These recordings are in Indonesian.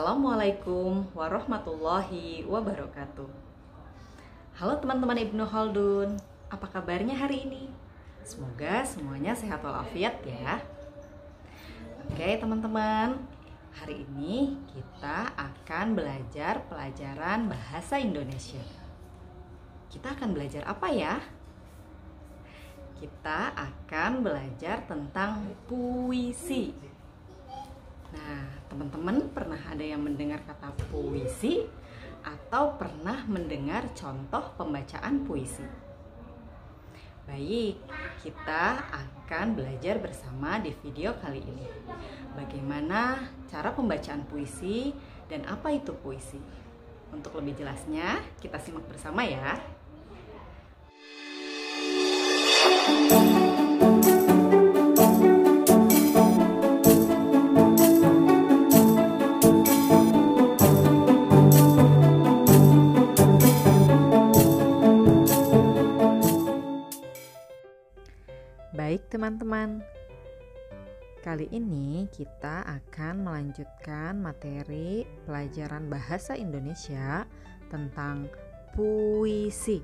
Assalamualaikum warahmatullahi wabarakatuh. Halo teman-teman Ibnu Khaldun, apa kabarnya hari ini? Semoga semuanya sehat walafiat ya. Oke teman-teman, hari ini kita akan belajar pelajaran bahasa Indonesia. Kita akan belajar apa ya? Kita akan belajar tentang puisi. Nah, teman-teman pernah ada yang mendengar kata puisi atau pernah mendengar contoh pembacaan puisi? Baik, kita akan belajar bersama di video kali ini. Bagaimana cara pembacaan puisi dan apa itu puisi? Untuk lebih jelasnya, kita simak bersama ya. Baik teman-teman, kali ini kita akan melanjutkan materi pelajaran bahasa Indonesia tentang puisi.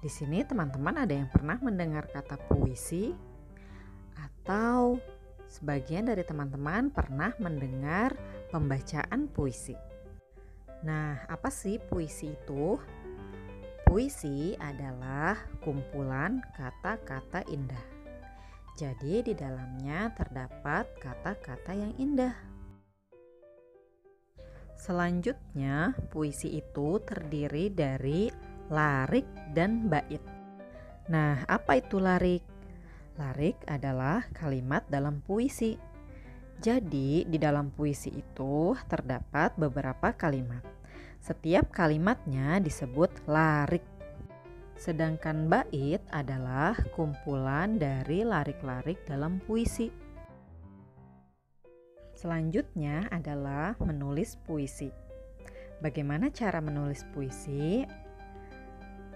Di sini teman-teman ada yang pernah mendengar kata puisi atau sebagian dari teman-teman pernah mendengar pembacaan puisi. Nah, apa sih puisi itu? Puisi adalah kumpulan kata-kata indah. Jadi di dalamnya terdapat kata-kata yang indah. Selanjutnya, puisi itu terdiri dari larik dan bait. Nah, apa itu larik? Larik adalah kalimat dalam puisi. Jadi di dalam puisi itu terdapat beberapa kalimat. Setiap kalimatnya disebut larik. Sedangkan bait adalah kumpulan dari larik-larik dalam puisi. Selanjutnya adalah menulis puisi. Bagaimana cara menulis puisi?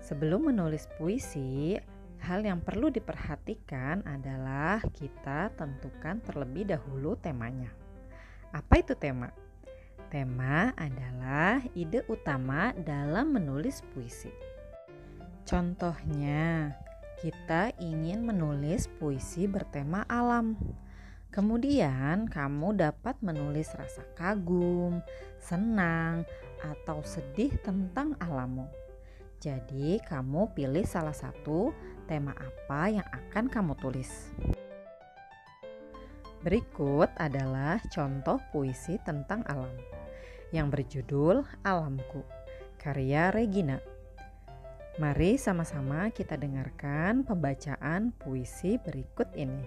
Sebelum menulis puisi, hal yang perlu diperhatikan adalah kita tentukan terlebih dahulu temanya. Apa itu tema? Tema adalah ide utama dalam menulis puisi. Contohnya, kita ingin menulis puisi bertema alam. Kemudian kamu dapat menulis rasa kagum, senang, atau sedih tentang alammu. Jadi kamu pilih salah satu tema apa yang akan kamu tulis. Berikut adalah contoh puisi tentang alam yang berjudul Alamku, karya Regina. Mari sama-sama kita dengarkan pembacaan puisi berikut ini.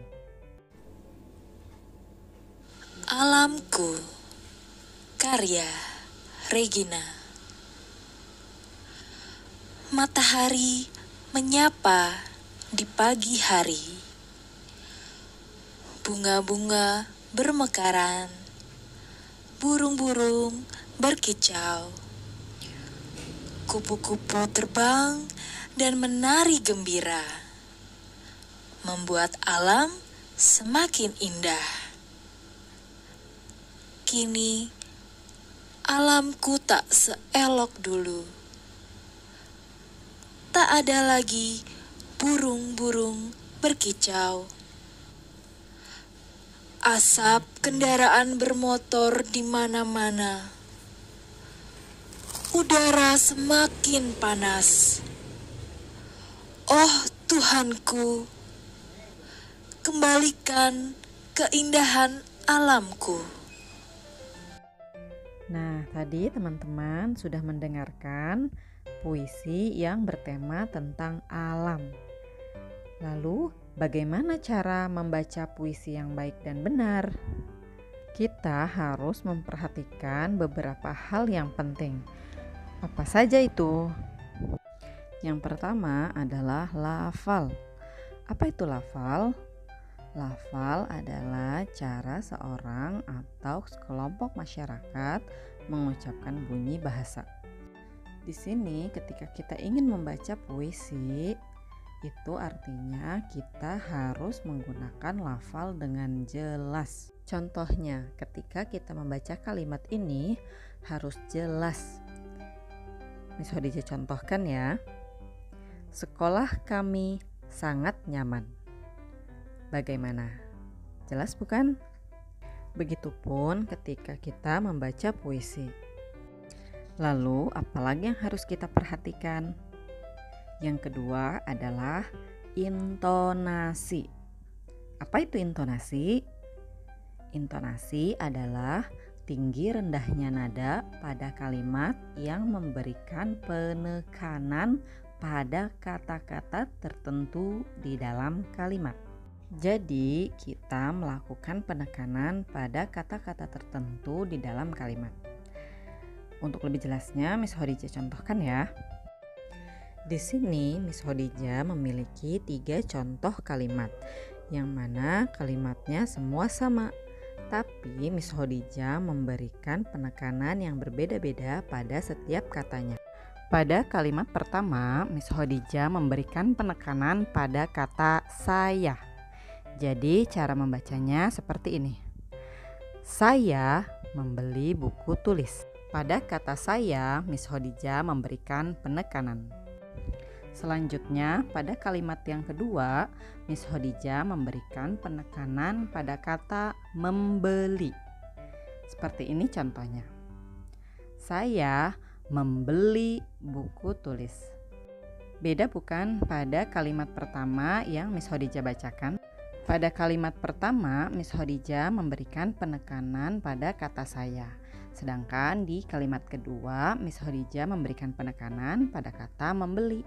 Alamku, karya Regina. Matahari menyapa di pagi hari. Bunga-bunga bermekaran, burung-burung berkicau. Kupu-kupu terbang dan menari gembira, membuat alam semakin indah. Kini, alamku tak seelok dulu. Tak ada lagi burung-burung berkicau. Asap kendaraan bermotor di mana-mana. Udara semakin panas. Oh Tuhanku, kembalikan keindahan alamku. Nah, tadi teman-teman sudah mendengarkan puisi yang bertema tentang alam. Lalu, bagaimana cara membaca puisi yang baik dan benar? Kita harus memperhatikan beberapa hal yang penting. Apa saja itu? Yang pertama adalah lafal. Apa itu lafal? Lafal adalah cara seorang atau sekelompok masyarakat mengucapkan bunyi bahasa. Di sini ketika kita ingin membaca puisi, Itu artinya kita harus menggunakan lafal dengan jelas. Contohnya, ketika kita membaca kalimat ini harus jelas. Miss Khadijah contohkan ya. Sekolah kami sangat nyaman. Bagaimana? Jelas bukan? Begitupun ketika kita membaca puisi. Lalu, apalagi yang harus kita perhatikan? Yang kedua adalah intonasi. Apa itu intonasi? Intonasi adalah tinggi rendahnya nada pada kalimat yang memberikan penekanan pada kata-kata tertentu di dalam kalimat. Jadi, kita melakukan penekanan pada kata-kata tertentu di dalam kalimat. Untuk lebih jelasnya, Miss Khadijah contohkan ya. Di sini Miss Khadijah memiliki 3 contoh kalimat, yang mana kalimatnya semua sama. Tapi Miss Khadijah memberikan penekanan yang berbeda-beda pada setiap katanya. Pada kalimat pertama, Miss Khadijah memberikan penekanan pada kata saya. Jadi cara membacanya seperti ini. Saya membeli buku tulis. Pada kata saya, Miss Khadijah memberikan penekanan. Selanjutnya, pada kalimat yang kedua, Miss Khadijah memberikan penekanan pada kata membeli. Seperti ini contohnya. Saya membeli buku tulis. Beda bukan pada kalimat pertama yang Miss Khadijah bacakan? Pada kalimat pertama, Miss Khadijah memberikan penekanan pada kata saya. Sedangkan di kalimat kedua, Miss Khadijah memberikan penekanan pada kata membeli.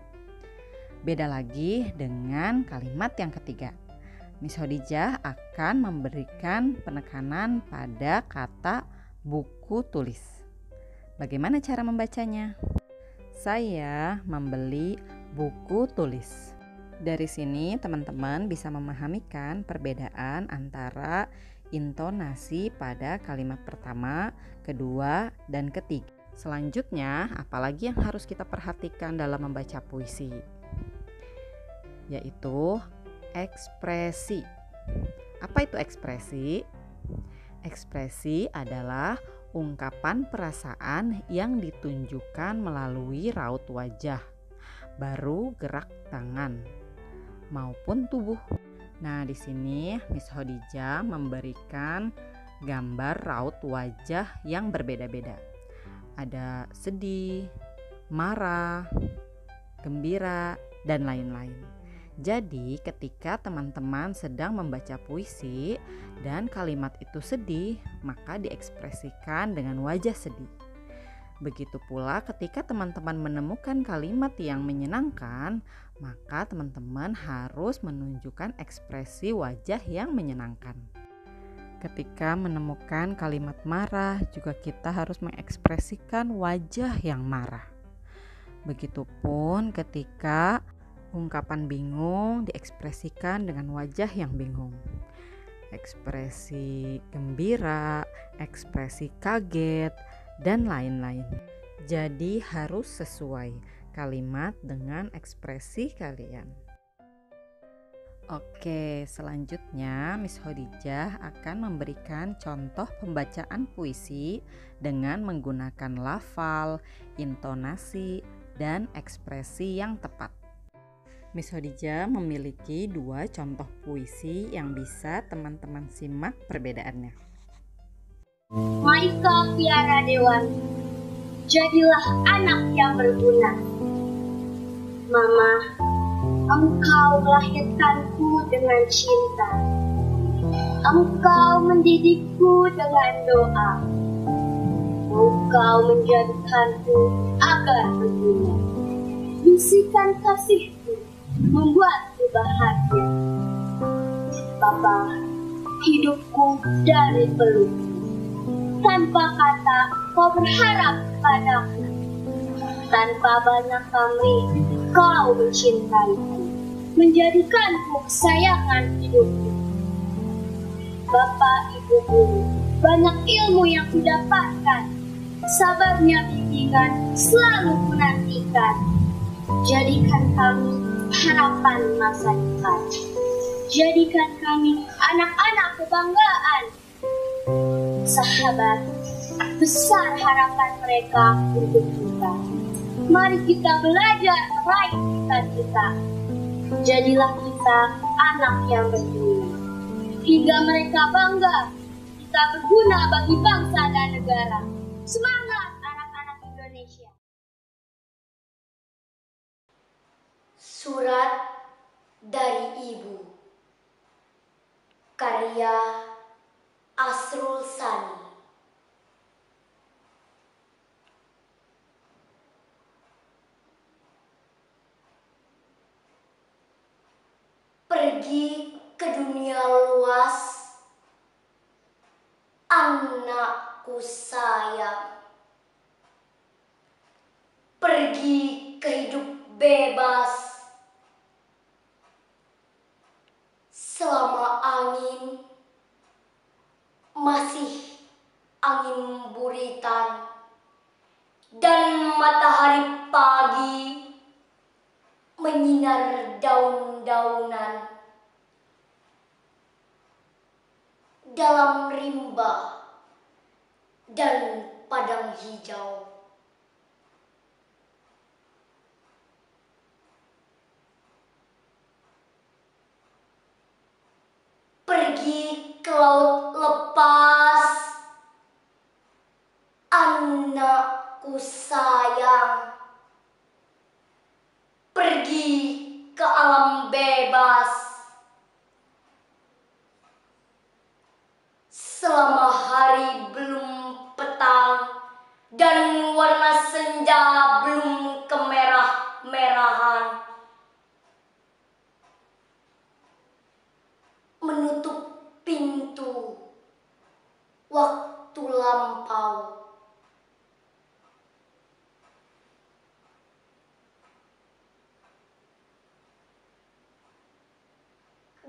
Beda lagi dengan kalimat yang ketiga. Miss Khadijah akan memberikan penekanan pada kata buku tulis. Bagaimana cara membacanya? Saya membeli buku tulis. Dari sini teman-teman bisa memahamikan perbedaan antara intonasi pada kalimat pertama, kedua, dan ketiga. Selanjutnya, apalagi yang harus kita perhatikan dalam membaca puisi? Yaitu ekspresi. Apa itu ekspresi? Ekspresi adalah ungkapan perasaan yang ditunjukkan melalui raut wajah, baru gerak tangan, maupun tubuh. Nah, di sini Miss Khadijah memberikan gambar raut wajah yang berbeda-beda. Ada sedih, marah, gembira, dan lain-lain. Jadi ketika teman-teman sedang membaca puisi dan kalimat itu sedih, maka diekspresikan dengan wajah sedih. Begitu pula ketika teman-teman menemukan kalimat yang menyenangkan, maka teman-teman harus menunjukkan ekspresi wajah yang menyenangkan. Ketika menemukan kalimat marah, juga kita harus mengekspresikan wajah yang marah. Begitupun ketika ungkapan bingung diekspresikan dengan wajah yang bingung. Ekspresi gembira, ekspresi kaget, dan lain-lain. Jadi harus sesuai kalimat dengan ekspresi kalian. Oke, selanjutnya Miss Khadijah akan memberikan contoh pembacaan puisi dengan menggunakan lafal, intonasi, dan ekspresi yang tepat. Miss Khadijah memiliki 2 contoh puisi yang bisa teman-teman simak perbedaannya. Maika Piara Dewani, jadilah anak yang berguna. Mama, Engkau melahirkanku dengan cinta. Engkau mendidikku dengan doa. Engkau menjadikanku agar berguna. Bisikan kasihku membuatku bahagia. Bapa, hidupku dari peluk. Tanpa kata kau berharap padaku. Tanpa banyak pamrih kau mencintaiku, menjadikanku kesayangan hidupku. Bapa, Ibu Guru, banyak ilmu yang kudapatkan. Sabarnya bimbingan selalu kunantikan. Jadikan kami harapan masa depan. Jadikan kami anak-anak kebanggaan. Sahabat, besar harapan mereka untuk kita. Mari kita belajar meraih cita-cita. Jadilah kita anak yang berguna. Hingga mereka bangga, kita berguna bagi bangsa dan negara. Semangat anak-anak Indonesia. Surat dari Ibu, karya Asrul Sani. Pergi ke dunia luas, anakku sayang. Pergi ke hidup bebas, selama angin masih angin buritan dan matahari pagi menyinar daun-daunan. Dalam rimba dan padang hijau, pergi ke laut lepas, anakku sayang. Pergi ke alam bebas, selama hari belum petang dan warna senja belum kemerah-merahan. Menutup pintu waktu lampau.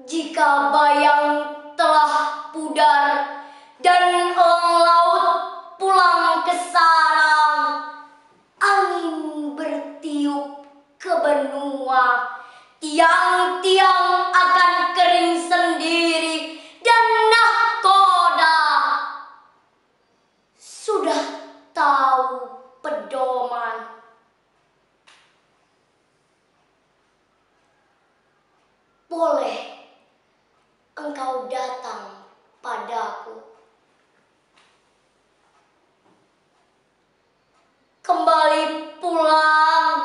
Jika bayang telah pudar dan laut pulang ke sarang, angin bertiup ke benua, tiang-tiang akan kering sendiri dan nahkoda sudah tahu pedoman. Boleh engkau datang padaku. Kembali pulang,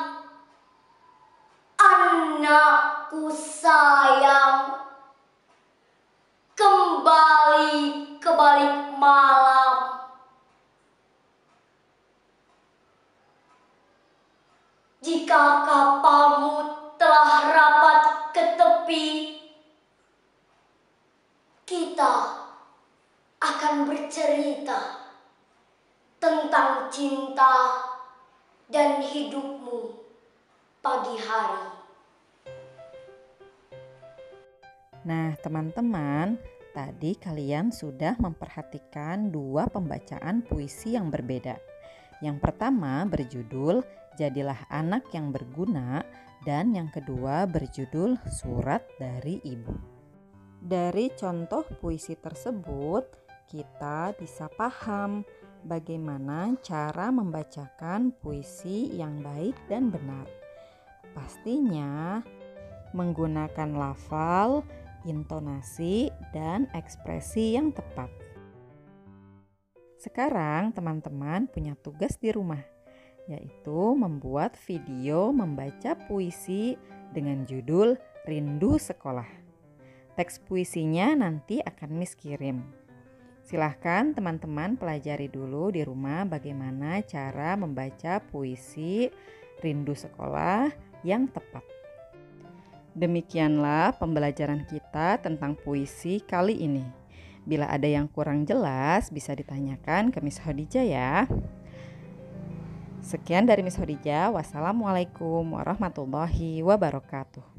anakku sayang. Kembali ke balik malam. Jika kapalmu telah rapat ke tepi, kita akan bercerita tentang cinta dan hidupmu pagi hari. Nah, teman-teman, tadi kalian sudah memperhatikan dua pembacaan puisi yang berbeda. Yang pertama berjudul Jadilah Anak yang Berguna, dan yang kedua berjudul Surat dari Ibu. Dari contoh puisi tersebut, kita bisa paham bagaimana cara membacakan puisi yang baik dan benar. Pastinya menggunakan lafal, intonasi, dan ekspresi yang tepat. Sekarang teman-teman punya tugas di rumah, yaitu membuat video membaca puisi dengan judul Rindu Sekolah. Teks puisinya nanti akan Miss kirim. Silahkan teman-teman pelajari dulu di rumah bagaimana cara membaca puisi Rindu Sekolah yang tepat. Demikianlah pembelajaran kita tentang puisi kali ini. Bila ada yang kurang jelas bisa ditanyakan ke Miss Khadijah ya. Sekian dari Miss Khadijah. Wassalamualaikum warahmatullahi wabarakatuh.